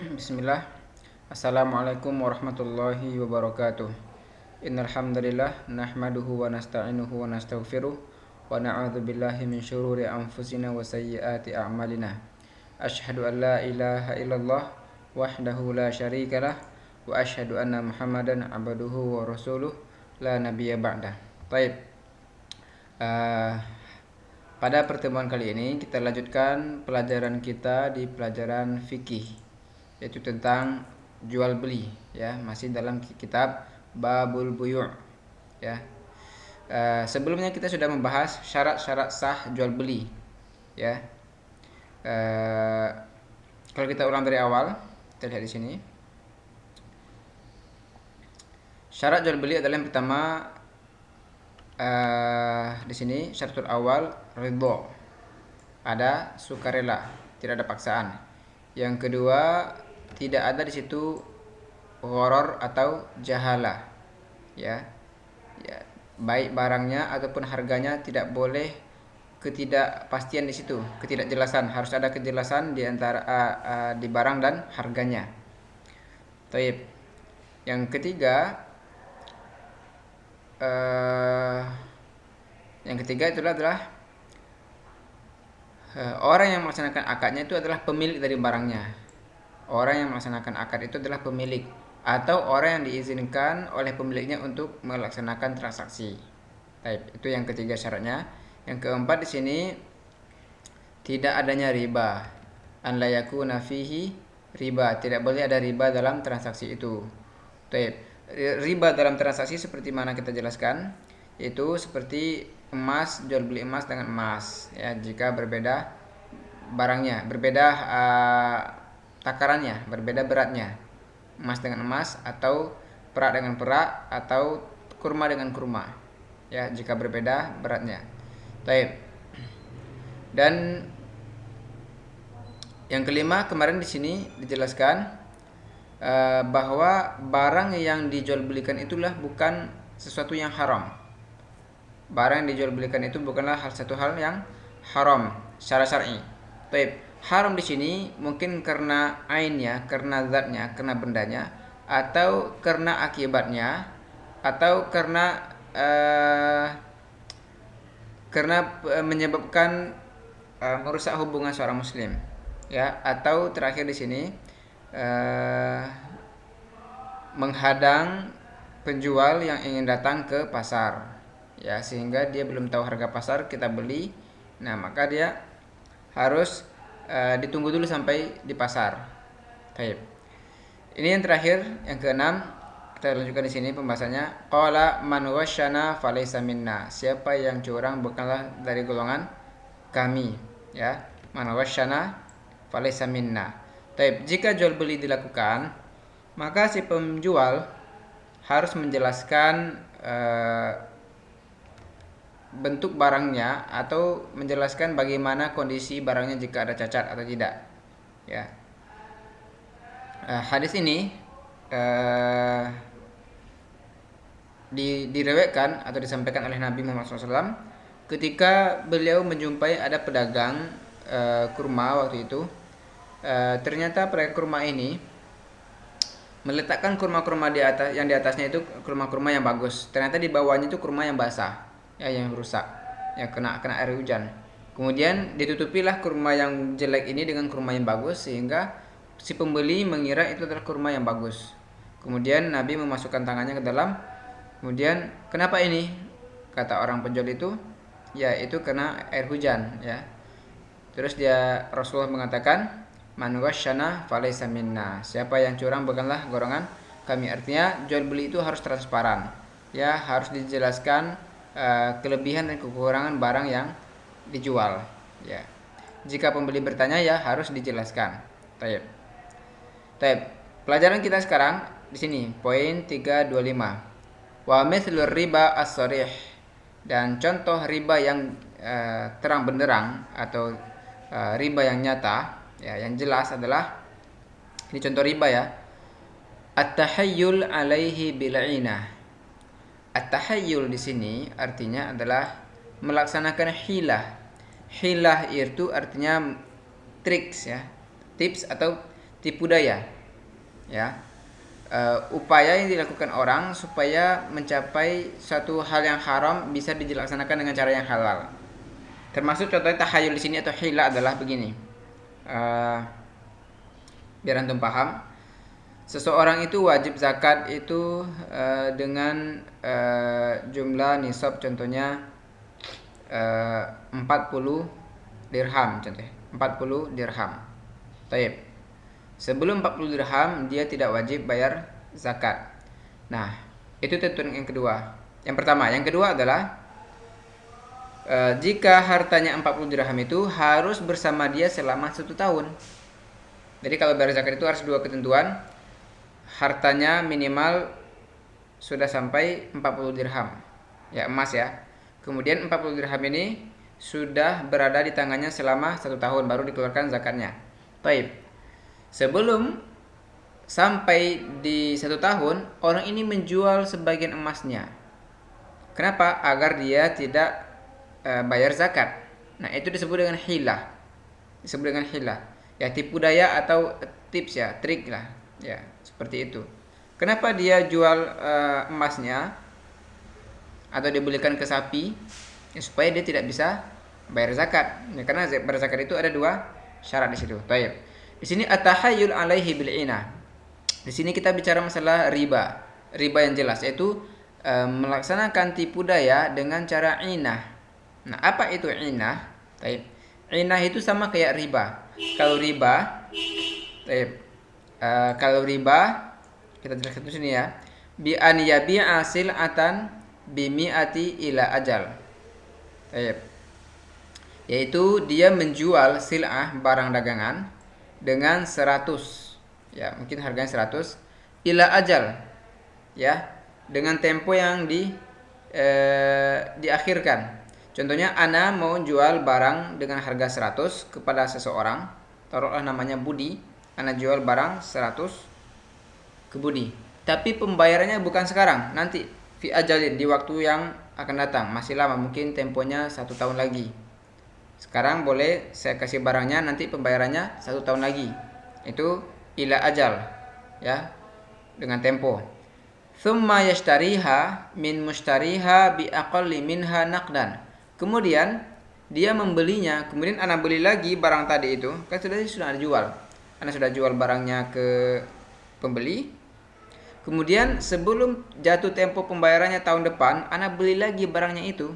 Bismillah. Assalamualaikum warahmatullahi wabarakatuh. Innal hamdalillah nahmaduhu wa nasta'inuhu wa nastaghfiruh wa na'udzu billahi min syururi anfusina wa sayyiati a'malina. Asyhadu an la ilaha illallah wahdahu la syarikalah wa asyhadu anna Muhammadan abduhu wa rasuluh la nabiyya ba'dah. Baik. Pada pertemuan kali ini kita lanjutkan pelajaran kita di pelajaran fikih, yaitu tentang jual beli, ya, masih dalam kitab Babul Buyu', ya. Sebelumnya kita sudah membahas syarat-syarat sah jual beli, ya. Kalau kita ulang dari awal, kita lihat di sini. Syarat jual beli adalah yang pertama, di sini syaratul awal ridho, ada sukarela, tidak ada paksaan. Yang kedua, tidak ada di situ gharar atau jahala, ya. Baik barangnya ataupun harganya tidak boleh ketidakpastian di situ, ketidakjelasan. Harus ada kejelasan di antara di barang dan harganya. Taib. Yang ketiga, itulah adalah orang yang melaksanakan akadnya itu adalah pemilik dari barangnya. Orang yang melaksanakan akad itu adalah pemilik atau orang yang diizinkan oleh pemiliknya untuk melaksanakan transaksi. Baik, itu yang ketiga syaratnya. Yang keempat di sini, tidak adanya riba. An la yakuna fihi riba, tidak boleh ada riba dalam transaksi itu. Baik. Riba dalam transaksi seperti mana kita jelaskan, yaitu seperti emas, jual beli emas dengan emas, ya, jika berbeda barangnya, berbeda takarannya, berbeda beratnya, emas dengan emas atau perak dengan perak atau kurma dengan kurma, ya, jika berbeda beratnya. Baik. Dan yang kelima, kemarin di sini dijelaskan bahwa barang yang dijual belikan itulah bukan sesuatu yang haram. Barang yang dijual belikan itu bukanlah satu hal yang haram secara syar'i. Baik, haram di sini mungkin karena ainnya, karena zatnya, karena bendanya, atau karena akibatnya, atau karena menyebabkan merusak hubungan seorang muslim, ya, atau terakhir di sini menghadang penjual yang ingin datang ke pasar, ya, sehingga dia belum tahu harga pasar, kita beli, nah maka dia harus ditunggu dulu sampai di pasar. Baik. Ini yang terakhir, yang keenam, kita lanjutkan di sini pembahasannya. Qala man wasyana falaysa minna, siapa yang curang bukanlah dari golongan kami, ya. Man wasyana falaysa minna. Baik, jika jual beli dilakukan, maka si penjual harus menjelaskan bentuk barangnya atau menjelaskan bagaimana kondisi barangnya jika ada cacat atau tidak, ya. Hadis ini diriwayatkan atau disampaikan oleh Nabi Muhammad SAW ketika beliau menjumpai ada pedagang kurma waktu itu. Ternyata pedagang kurma ini meletakkan kurma-kurma di atas, yang di atasnya itu kurma-kurma yang bagus. Ternyata di bawahnya itu kurma yang basah, ya, yang rusak, ya, kena air hujan. Kemudian ditutupilah kurma yang jelek ini dengan kurma yang bagus, sehingga si pembeli mengira itu adalah kurma yang bagus. Kemudian Nabi memasukkan tangannya ke dalam. Kemudian, kenapa ini? Kata orang penjual itu, ya, itu kena air hujan, ya. Terus Rasulullah mengatakan, man wasyana falaysa minna, siapa yang curang bukanlah golongan kami. Artinya jual beli itu harus transparan, ya, harus dijelaskan kelebihan dan kekurangan barang yang dijual, ya. Jika pembeli bertanya, ya, harus dijelaskan. Baik. Pelajaran kita sekarang di sini poin 325. Wa mithlur riba as-sharih, dan contoh riba yang terang benderang atau riba yang nyata, ya, yang jelas adalah, ini contoh riba, ya, at-tahayyul alaihi bil'inah. At-tahayyul di sini artinya adalah melaksanakan hilah. Hilah itu artinya triks, ya, tips atau tipu daya. ya. Upaya yang dilakukan orang supaya mencapai suatu hal yang haram bisa dilaksanakan dengan cara yang halal. Termasuk contohnya tahayul di sini atau hila adalah begini. Biar antum paham, seseorang itu wajib zakat itu dengan jumlah nisab, contohnya 40 dirham, contohnya 40 dirham. Taib. Sebelum 40 dirham dia tidak wajib bayar zakat. Nah, itu tentuan yang kedua. Yang pertama, yang kedua adalah jika hartanya 40 dirham itu harus bersama dia selama 1 tahun. Jadi kalau bayar zakat itu harus 2 ketentuan. Hartanya minimal sudah sampai 40 dirham. Ya, emas ya. Kemudian 40 dirham ini sudah berada di tangannya selama 1 tahun baru dikeluarkan zakatnya. Taib. Sebelum sampai di 1 tahun, orang ini menjual sebagian emasnya. Kenapa? Agar dia tidak bayar zakat. Nah, itu disebut dengan hilah. Disebut dengan hilah. Ya, tipu daya atau tips ya, trik lah. Ya, seperti itu. Kenapa dia jual emasnya atau dibelikan ke sapi? Ya, supaya dia tidak bisa bayar zakat. Ya, karena bayar zakat itu ada 2 syarat di situ. Taib. Di sini at-tahayyul alaihi bil inah. Di sini kita bicara masalah riba. Riba yang jelas yaitu melaksanakan tipu daya dengan cara inah. Nah, apa itu inah? Taib. Inah itu sama kayak riba. Kalau riba, taib. Kalau riba kita jelaskan di sini ya. Bi an yabi'a sil'atan bi mi'ati ila ajal. Taib. Yaitu dia menjual sil'ah, barang dagangan, dengan 100, ya mungkin harganya 100 ila ajal, ya dengan tempo yang diakhirkan. Contohnya ana mau jual barang dengan harga 100 kepada seseorang, taruhlah namanya Budi, ana jual barang 100 ke Budi, tapi pembayarannya bukan sekarang, nanti fi ajalin, di waktu yang akan datang, masih lama, mungkin temponya 1 tahun lagi. Sekarang boleh saya kasih barangnya, nanti pembayarannya 1 tahun lagi. Itu ila ajal, ya, dengan tempo. Thumma yashtariha min mushtariha bi aqalli minha naqdan. Kemudian dia membelinya, kemudian ana beli lagi barang tadi itu, kan sudah dijual. Ana sudah jual barangnya ke pembeli. Kemudian sebelum jatuh tempo pembayarannya tahun depan, ana beli lagi barangnya itu,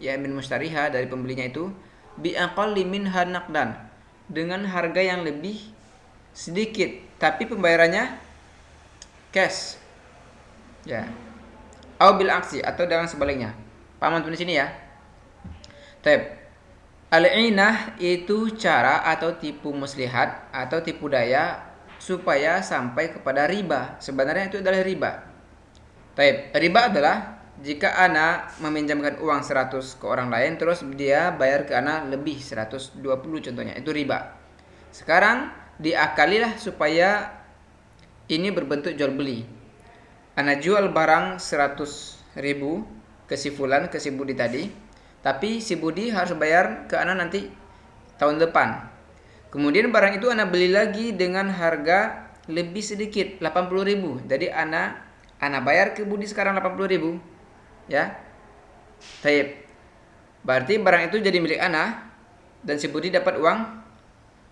ya min mushtariha, dari pembelinya itu, bi aqalli minha naqdan, dengan harga yang lebih sedikit, tapi pembayarannya cash, ya, au bil aksi, atau dengan sebaliknya. Paham di sini ya? Taib. Al-inah itu cara atau tipu muslihat atau tipu daya supaya sampai kepada riba. Sebenarnya itu adalah riba. Taib. Riba adalah jika ana meminjamkan uang 100 ke orang lain, terus dia bayar ke ana lebih 120 contohnya, itu riba. Sekarang diakalilah supaya ini berbentuk jual beli. Ana jual barang 100.000 ke si fulan, ke si Budi tadi, tapi si Budi harus bayar ke ana nanti tahun depan. Kemudian barang itu ana beli lagi dengan harga lebih sedikit, 80.000. Jadi ana bayar ke Budi sekarang 80.000. Ya, taib. Berarti barang itu jadi milik ana dan si Budi dapat uang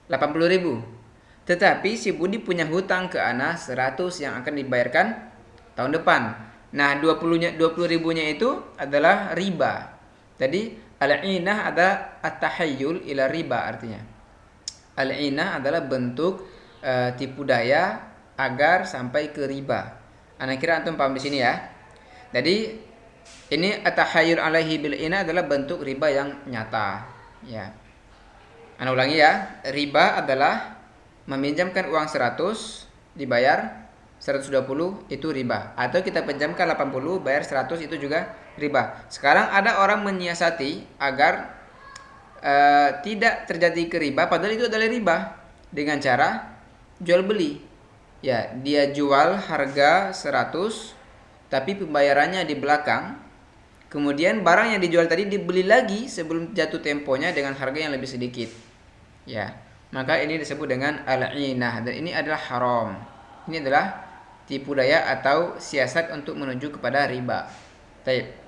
80.000. Tetapi si Budi punya hutang ke ana 100 yang akan dibayarkan tahun depan. Nah, 20.000-nya itu adalah riba. Jadi al-inah ada at-tahayyul ila riba artinya. Al-inah adalah bentuk tipu daya agar sampai ke riba. Ana kira antum paham di sini ya. Jadi ini at-tahayyul alaihi bil inah adalah bentuk riba yang nyata, ya. Ana ulangi ya. Riba adalah meminjamkan uang 100 dibayar 120, itu riba. Atau kita pinjamkan 80 bayar 100, itu juga riba. Sekarang ada orang menyiasati agar tidak terjadi ke riba, padahal itu adalah riba, dengan cara jual beli. Ya, dia jual harga 100 tapi pembayarannya di belakang. Kemudian barang yang dijual tadi dibeli lagi sebelum jatuh temponya dengan harga yang lebih sedikit. Ya, maka ini disebut dengan al-inah dan ini adalah haram. Ini adalah tipu daya atau siasat untuk menuju kepada riba. Baik.